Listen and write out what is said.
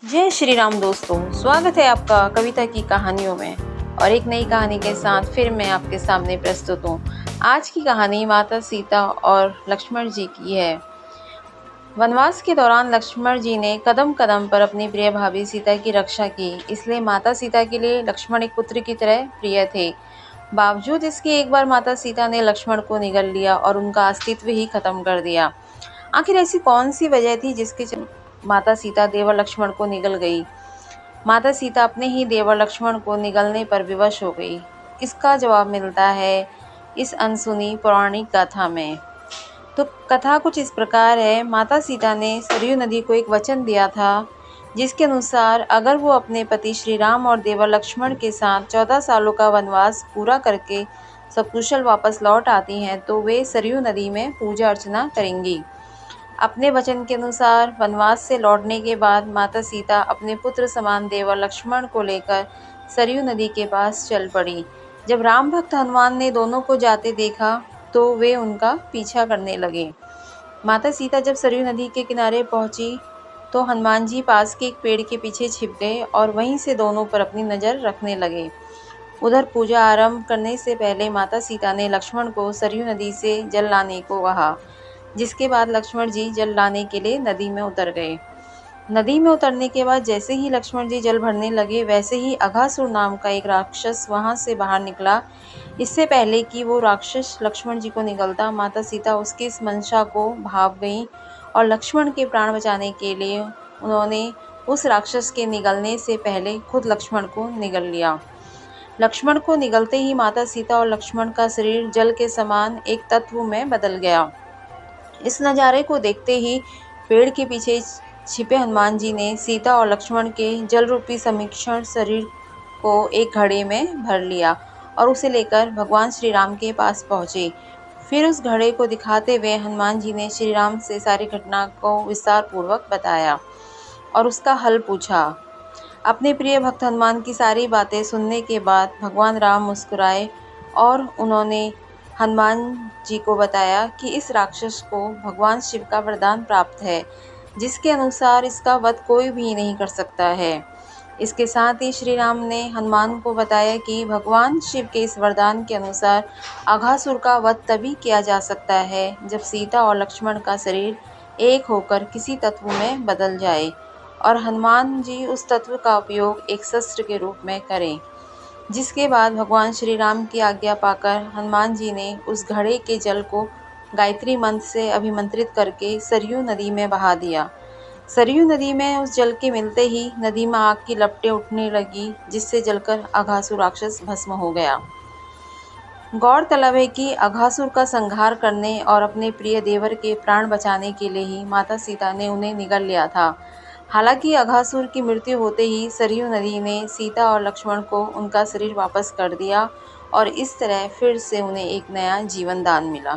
जय श्री राम दोस्तों, स्वागत है आपका कविता की कहानियों में। और एक नई कहानी के साथ फिर मैं आपके सामने प्रस्तुत हूँ। आज की कहानी माता सीता और लक्ष्मण जी की है। वनवास के दौरान लक्ष्मण जी ने कदम कदम पर अपनी प्रिय भाभी सीता की रक्षा की, इसलिए माता सीता के लिए लक्ष्मण एक पुत्र की तरह प्रिय थे। बावजूद इसके एक बार माता सीता ने लक्ष्मण को निगल लिया और उनका अस्तित्व ही खत्म कर दिया। आखिर ऐसी कौन सी वजह थी जिसके माता सीता देवर लक्ष्मण को निगल गई। माता सीता अपने ही देवर लक्ष्मण को निगलने पर विवश हो गई। इसका जवाब मिलता है इस अनसुनी पौराणिक गाथा में। तो कथा कुछ इस प्रकार है। माता सीता ने सरयू नदी को एक वचन दिया था, जिसके अनुसार अगर वो अपने पति श्री राम और देवर लक्ष्मण के साथ 14 सालों का वनवास पूरा करके सकुशल वापस लौट आती हैं तो वे सरयू नदी में पूजा अर्चना करेंगी। अपने वचन के अनुसार वनवास से लौटने के बाद माता सीता अपने पुत्र समान देवर लक्ष्मण को लेकर सरयू नदी के पास चल पड़ी। जब राम भक्त हनुमान ने दोनों को जाते देखा तो वे उनका पीछा करने लगे। माता सीता जब सरयू नदी के किनारे पहुंची तो हनुमान जी पास के एक पेड़ के पीछे छिप गए और वहीं से दोनों पर अपनी नज़र रखने लगे। उधर पूजा आरंभ करने से पहले माता सीता ने लक्ष्मण को सरयू नदी से जल लाने को कहा, जिसके बाद लक्ष्मण जी जल लाने के लिए नदी में उतर गए। नदी में उतरने के बाद जैसे ही लक्ष्मण जी जल भरने लगे, वैसे ही अघासुर नाम का एक राक्षस वहां से बाहर निकला। इससे पहले कि वो राक्षस लक्ष्मण जी को निगलता, माता सीता उसकी इस मंशा को भाप गईं और लक्ष्मण के प्राण बचाने के लिए उन्होंने उस राक्षस के निगलने से पहले खुद लक्ष्मण को निगल लिया। लक्ष्मण को निगलते ही माता सीता और लक्ष्मण का शरीर जल के समान एक तत्व में बदल गया। इस नज़ारे को देखते ही पेड़ के पीछे छिपे हनुमान जी ने सीता और लक्ष्मण के जल रूपी समीक्षण शरीर को एक घड़े में भर लिया और उसे लेकर भगवान श्री राम के पास पहुँचे। फिर उस घड़े को दिखाते हुए हनुमान जी ने श्री राम से सारी घटना को विस्तार पूर्वक बताया और उसका हल पूछा। अपने प्रिय भक्त हनुमान की सारी बातें सुनने के बाद भगवान राम मुस्कुराए और उन्होंने हनुमान जी को बताया कि इस राक्षस को भगवान शिव का वरदान प्राप्त है, जिसके अनुसार इसका वध कोई भी नहीं कर सकता है। इसके साथ ही श्री राम ने हनुमान को बताया कि भगवान शिव के इस वरदान के अनुसार अघासुर का वध तभी किया जा सकता है जब सीता और लक्ष्मण का शरीर एक होकर किसी तत्व में बदल जाए और हनुमान जी उस तत्व का उपयोग एक शस्त्र के रूप में करें। जिसके बाद भगवान श्री राम की आज्ञा पाकर हनुमान जी ने उस घड़े के जल को गायत्री मंत्र से अभिमंत्रित करके सरयू नदी में बहा दिया। सरयू नदी में उस जल के मिलते ही नदी में आग की लपटें उठने लगी, जिससे जलकर अघासुर राक्षस भस्म हो गया। गौरतलब है कि अघासुर का संहार करने और अपने प्रिय देवर के प्राण बचाने के लिए ही माता सीता ने उन्हें निगल लिया था। हालांकि अघासुर की मृत्यु होते ही सरयू नदी ने सीता और लक्ष्मण को उनका शरीर वापस कर दिया और इस तरह फिर से उन्हें एक नया जीवन दान मिला।